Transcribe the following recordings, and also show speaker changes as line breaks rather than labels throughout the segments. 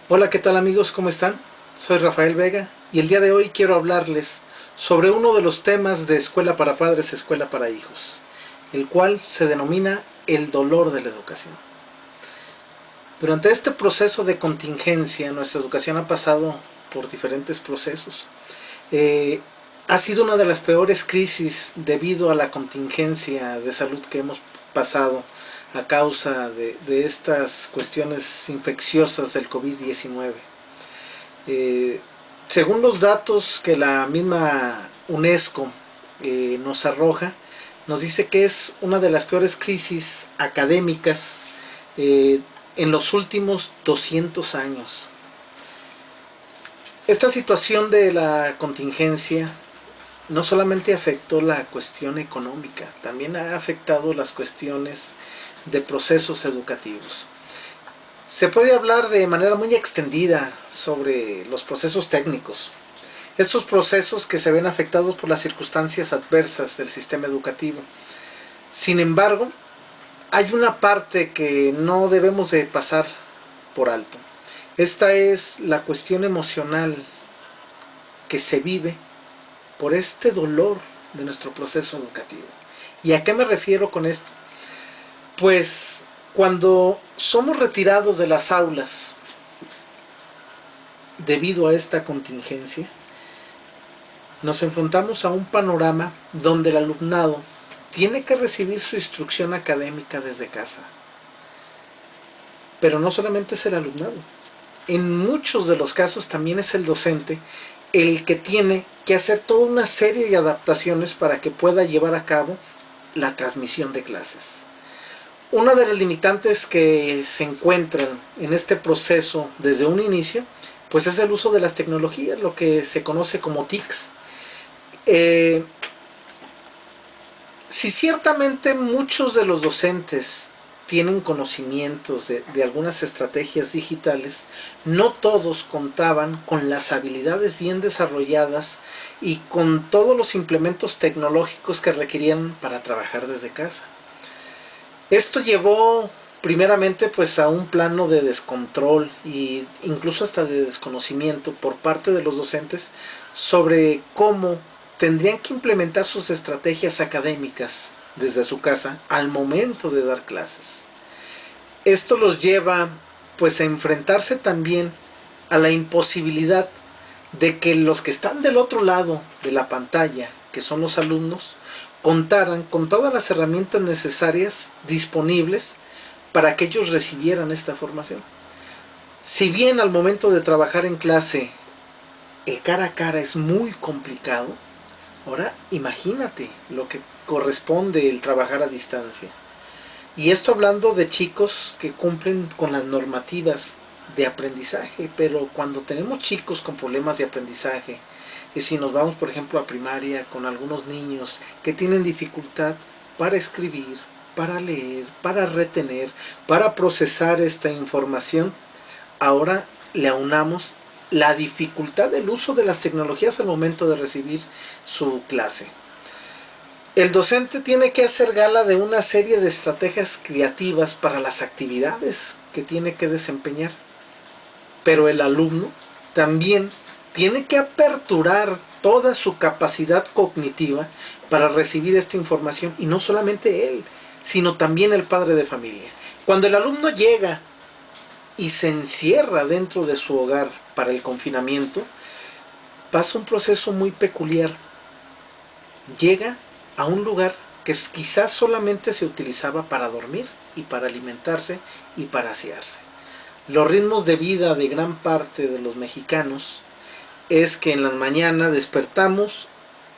Hola, ¿qué tal amigos? ¿Cómo están? Soy Rafael Vega y el día de hoy quiero hablarles sobre uno de los temas de Escuela para Padres, Escuela para Hijos, el cual se denomina el dolor de la educación. Durante este proceso de contingencia, nuestra educación ha pasado por diferentes procesos. Eh, ha sido una de las peores crisis debido a la contingencia de salud que hemos pasado a causa de estas cuestiones infecciosas del COVID-19. Eh, Según los datos que la misma UNESCO nos arroja, nos dice que es una de las peores crisis académicas eh, en los últimos 200 años. Esta situación de la contingencia no solamente afectó la cuestión económica, también ha afectado las cuestiones de procesos educativos. Se puede hablar de manera muy extendida sobre los procesos técnicos. Estos procesos que se ven afectados por las circunstancias adversas del sistema educativo. Sin embargo, hay una parte que no debemos de pasar por alto. Esta es la cuestión emocional que se vive por este dolor de nuestro proceso educativo. ¿Y a qué me refiero con esto? Pues cuando somos retirados de las aulas debido a esta contingencia, nos enfrentamos a un panorama donde el alumnado tiene que recibir su instrucción académica desde casa. Pero no solamente es el alumnado. En muchos de los casos también es el docente el que tiene que hacer toda una serie de adaptaciones para que pueda llevar a cabo la transmisión de clases. Una de las limitantes que se encuentran en este proceso desde un inicio, pues es el uso de las tecnologías, lo que se conoce como TICs. Si ciertamente muchos de los docentes tienen conocimientos de algunas estrategias digitales, no todos contaban con las habilidades bien desarrolladas y con todos los implementos tecnológicos que requerían para trabajar desde casa. Esto llevó primeramente pues a un plano de descontrol e incluso hasta de desconocimiento por parte de los docentes sobre cómo tendrían que implementar sus estrategias académicas desde su casa al momento de dar clases. Esto los lleva pues a enfrentarse también a la imposibilidad de que los que están del otro lado de la pantalla, que son los alumnos, contaran con todas las herramientas necesarias disponibles para que ellos recibieran esta formación. Si bien al momento de trabajar en clase el cara a cara es muy complicado, ahora imagínate lo que corresponde el trabajar a distancia. Y esto hablando de chicos que cumplen con las normativas de aprendizaje, pero cuando tenemos chicos con problemas de aprendizaje, si nos vamos por ejemplo a primaria con algunos niños que tienen dificultad para escribir, para leer, para retener, para procesar esta información, ahora le aunamos la dificultad del uso de las tecnologías al momento de recibir su clase. El docente tiene que hacer gala de una serie de estrategias creativas para las actividades que tiene que desempeñar, pero el alumno también tiene que aperturar toda su capacidad cognitiva para recibir esta información, y no solamente él, sino también el padre de familia. Cuando el alumno llega y se encierra dentro de su hogar para el confinamiento, pasa un proceso muy peculiar. Llega a un lugar que quizás solamente se utilizaba para dormir y para alimentarse y para asearse. Los ritmos de vida de gran parte de los mexicanos es que en la mañana despertamos,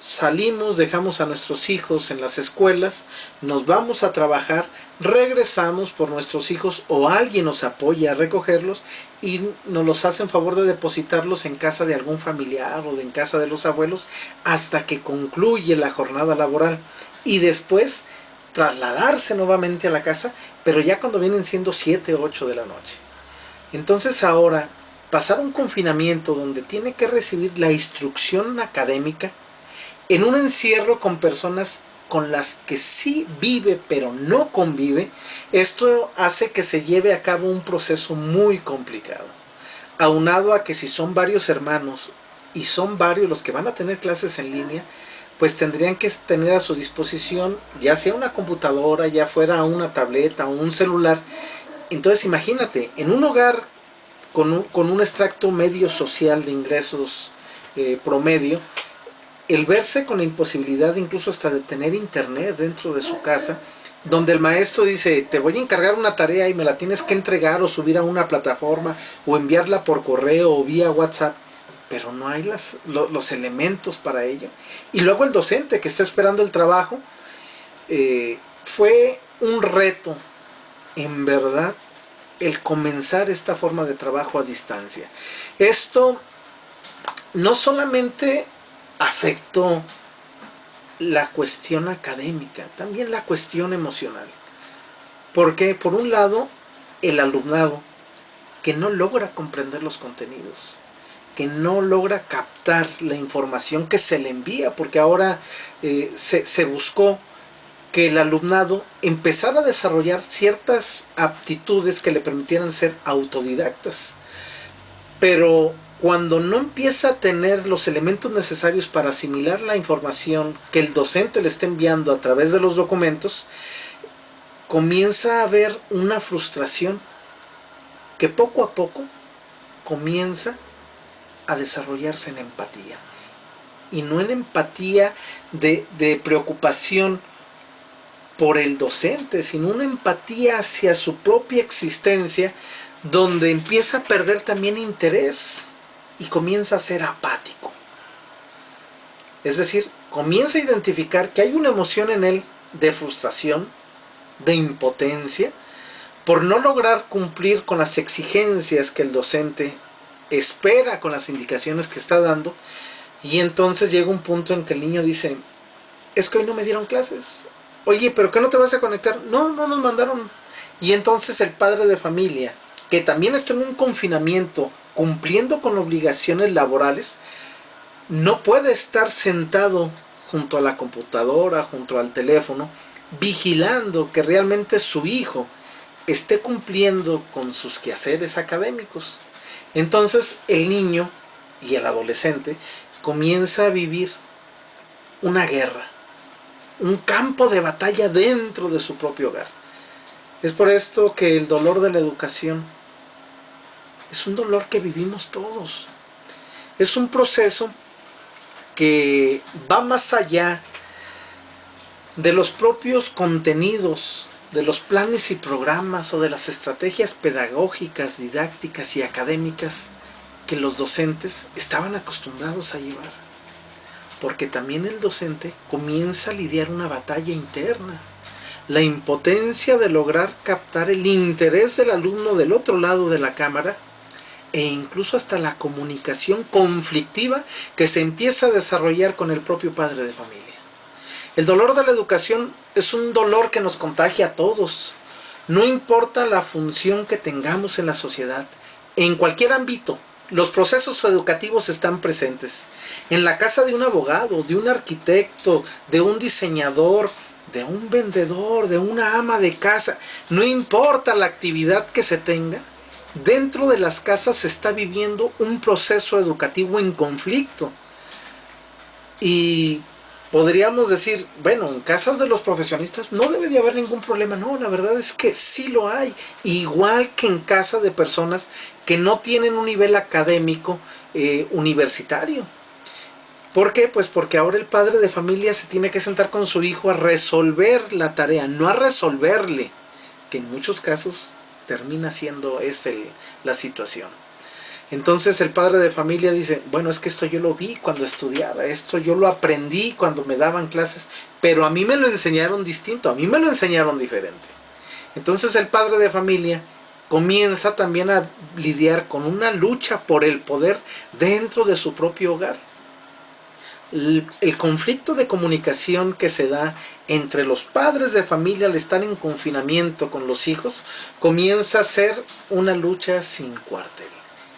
salimos, dejamos a nuestros hijos en las escuelas, nos vamos a trabajar, regresamos por nuestros hijos o alguien nos apoya a recogerlos y nos los hace en favor de depositarlos en casa de algún familiar o en casa de los abuelos hasta que concluye la jornada laboral y después trasladarse nuevamente a la casa, pero ya cuando vienen siendo 7 o 8 de la noche. Entonces ahora pasar un confinamiento donde tiene que recibir la instrucción académica en un encierro con personas con las que sí vive pero no convive, esto hace que se lleve a cabo un proceso muy complicado. aunado a que si son varios hermanos y son varios los que van a tener clases en línea, pues tendrían que tener a su disposición ya sea una computadora, ya fuera una tableta o un celular. Entonces imagínate, en un hogar con un extracto medio social de ingresos promedio, el verse con la imposibilidad incluso hasta de tener internet dentro de su casa, donde el maestro dice, te voy a encargar una tarea y me la tienes que entregar o subir a una plataforma o enviarla por correo o vía WhatsApp, pero no hay los elementos para ello. Y luego el docente que está esperando el trabajo, fue un reto, en verdad, el comenzar esta forma de trabajo a distancia. Esto no solamente afectó la cuestión académica, también la cuestión emocional. Porque, por un lado, el alumnado que no logra comprender los contenidos, que no logra captar la información que se le envía, porque ahora se buscó que el alumnado empezara a desarrollar ciertas aptitudes que le permitieran ser autodidactas. Pero cuando no empieza a tener los elementos necesarios para asimilar la información que el docente le está enviando a través de los documentos, comienza a haber una frustración que poco a poco comienza a desarrollarse en empatía. Y no en empatía de preocupación por el docente, sino una empatía hacia su propia existencia, donde empieza a perder también interés y comienza a ser apático. Es decir, comienza a identificar que hay una emoción en él de frustración, de impotencia, por no lograr cumplir con las exigencias que el docente espera con las indicaciones que está dando, y entonces llega un punto en que el niño dice, es que hoy no me dieron clases. Oye, ¿pero qué no te vas a conectar? No, no nos mandaron. Y entonces el padre de familia, que también está en un confinamiento, cumpliendo con obligaciones laborales, no puede estar sentado junto a la computadora, junto al teléfono, vigilando que realmente su hijo esté cumpliendo con sus quehaceres académicos. Entonces el niño y el adolescente comienza a vivir una guerra, un campo de batalla dentro de su propio hogar. Es por esto que el dolor de la educación es un dolor que vivimos todos. Es un proceso que va más allá de los propios contenidos, de los planes y programas o de las estrategias pedagógicas, didácticas y académicas que los docentes estaban acostumbrados a llevar. Porque también el docente comienza a lidiar una batalla interna. La impotencia de lograr captar el interés del alumno del otro lado de la cámara, e incluso hasta la comunicación conflictiva que se empieza a desarrollar con el propio padre de familia. El dolor de la educación es un dolor que nos contagia a todos. No importa la función que tengamos en la sociedad, en cualquier ámbito, los procesos educativos están presentes. En la casa de un abogado, de un arquitecto, de un diseñador, de un vendedor, de una ama de casa, no importa la actividad que se tenga, dentro de las casas se está viviendo un proceso educativo en conflicto. Y podríamos decir, bueno, en casas de los profesionistas no debe de haber ningún problema. No, la verdad es que sí lo hay. Igual que en casa de personas que no tienen un nivel académico universitario. ¿Por qué? Pues porque ahora el padre de familia se tiene que sentar con su hijo a resolver la tarea, no a resolverle, que en muchos casos termina siendo la situación. Entonces el padre de familia dice, bueno, es que esto yo lo vi cuando estudiaba, esto yo lo aprendí cuando me daban clases, pero a mí me lo enseñaron distinto, a mí me lo enseñaron diferente. Entonces el padre de familia comienza también a lidiar con una lucha por el poder dentro de su propio hogar. El conflicto de comunicación que se da entre los padres de familia al estar en confinamiento con los hijos comienza a ser una lucha sin cuartel.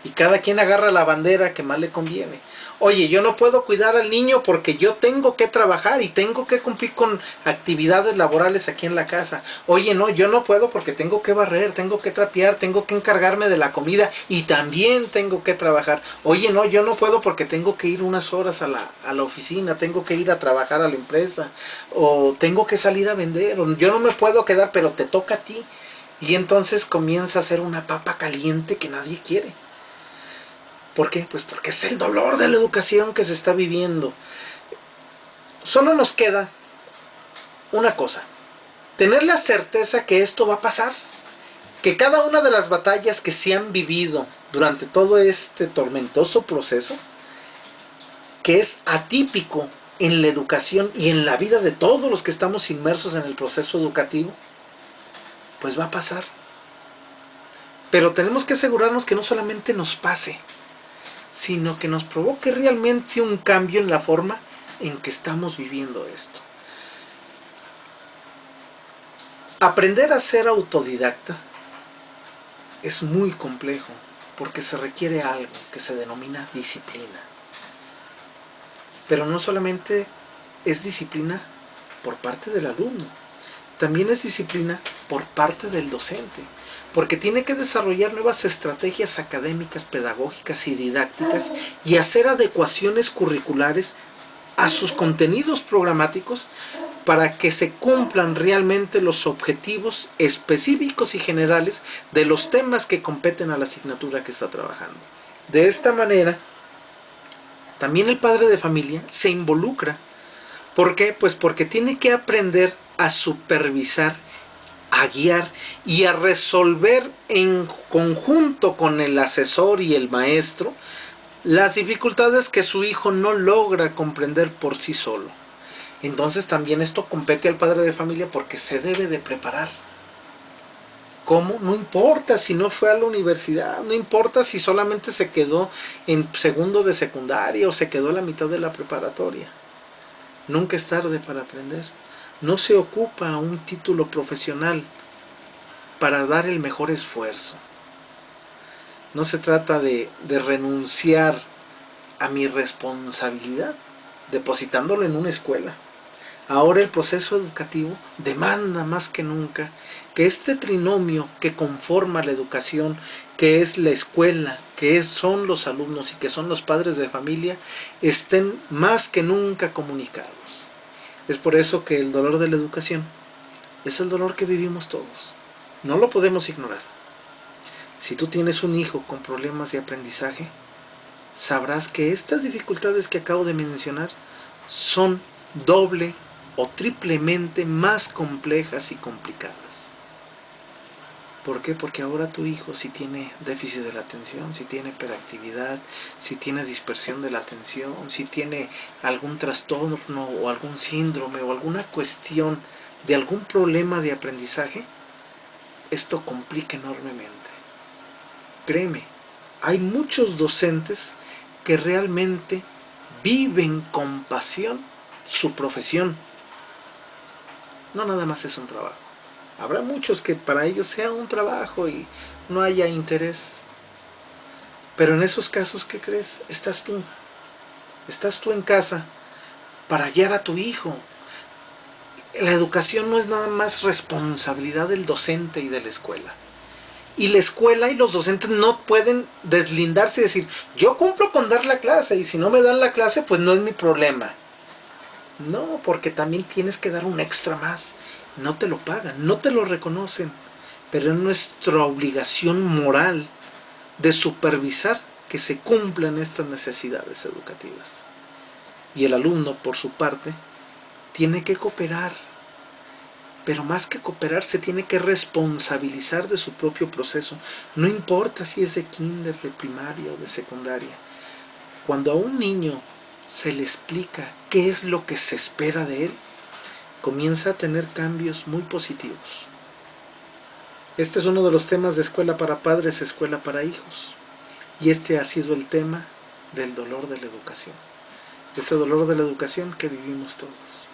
Y cada quien agarra la bandera que más le conviene. Oye, yo no puedo cuidar al niño porque yo tengo que trabajar y tengo que cumplir con actividades laborales aquí en la casa. Oye, no, yo no puedo porque tengo que barrer, tengo que trapear, tengo que encargarme de la comida y también tengo que trabajar. Oye, no, yo no puedo porque tengo que ir unas horas a la oficina, tengo que ir a trabajar a la empresa o tengo que salir a vender. O yo no me puedo quedar, pero te toca a ti. Y entonces comienza a ser una papa caliente que nadie quiere. ¿Por qué? Pues porque es el dolor de la educación que se está viviendo. Solo nos queda una cosa: tener la certeza que esto va a pasar, que cada una de las batallas que se han vivido durante todo este tormentoso proceso, que es atípico en la educación y en la vida de todos los que estamos inmersos en el proceso educativo, pues va a pasar. Pero tenemos que asegurarnos que no solamente nos pase, sino que nos provoque realmente un cambio en la forma en que estamos viviendo esto. Aprender a ser autodidacta es muy complejo porque se requiere algo que se denomina disciplina. Pero no solamente es disciplina por parte del alumno, también es disciplina por parte del docente, porque tiene que desarrollar nuevas estrategias académicas, pedagógicas y didácticas y hacer adecuaciones curriculares a sus contenidos programáticos para que se cumplan realmente los objetivos específicos y generales de los temas que competen a la asignatura que está trabajando. De esta manera, también el padre de familia se involucra. ¿Por qué? Pues porque tiene que aprender a supervisar, a guiar y a resolver en conjunto con el asesor y el maestro las dificultades que su hijo no logra comprender por sí solo. Entonces también esto compete al padre de familia porque se debe de preparar. ¿Cómo? No importa si no fue a la universidad, no importa si solamente se quedó en segundo de secundaria o se quedó a la mitad de la preparatoria. Nunca es tarde para aprender. No se ocupa un título profesional para dar el mejor esfuerzo. No se trata de renunciar a mi responsabilidad depositándolo en una escuela. Ahora el proceso educativo demanda más que nunca que este trinomio que conforma la educación, que es la escuela, son los alumnos y que son los padres de familia, estén más que nunca comunicados. Es por eso que el dolor de la educación es el dolor que vivimos todos. No lo podemos ignorar. Si tú tienes un hijo con problemas de aprendizaje, sabrás que estas dificultades que acabo de mencionar son doble o triplemente más complejas y complicadas. ¿Por qué? Porque ahora tu hijo, si tiene déficit de la atención, si tiene hiperactividad, si tiene dispersión de la atención, si tiene algún trastorno o algún síndrome o alguna cuestión de algún problema de aprendizaje, esto complica enormemente. Créeme, hay muchos docentes que realmente viven con pasión su profesión. No nada más es un trabajo. Habrá muchos que para ellos sea un trabajo y no haya interés. Pero en esos casos, ¿qué crees? Estás tú. Estás tú en casa para guiar a tu hijo. La educación no es nada más responsabilidad del docente y de la escuela. Y la escuela y los docentes no pueden deslindarse y decir, yo cumplo con dar la clase y si no me dan la clase, pues no es mi problema. No, porque también tienes que dar un extra más. No te lo pagan, no te lo reconocen, pero es nuestra obligación moral de supervisar que se cumplan estas necesidades educativas. Y el alumno, por su parte, tiene que cooperar, pero más que cooperar se tiene que responsabilizar de su propio proceso. No importa si es de kinder, de primaria o de secundaria. Cuando a un niño se le explica qué es lo que se espera de él, comienza a tener cambios muy positivos. Este es uno de los temas de Escuela para Padres, Escuela para Hijos. Y este ha sido el tema del dolor de la educación. Este dolor de la educación que vivimos todos.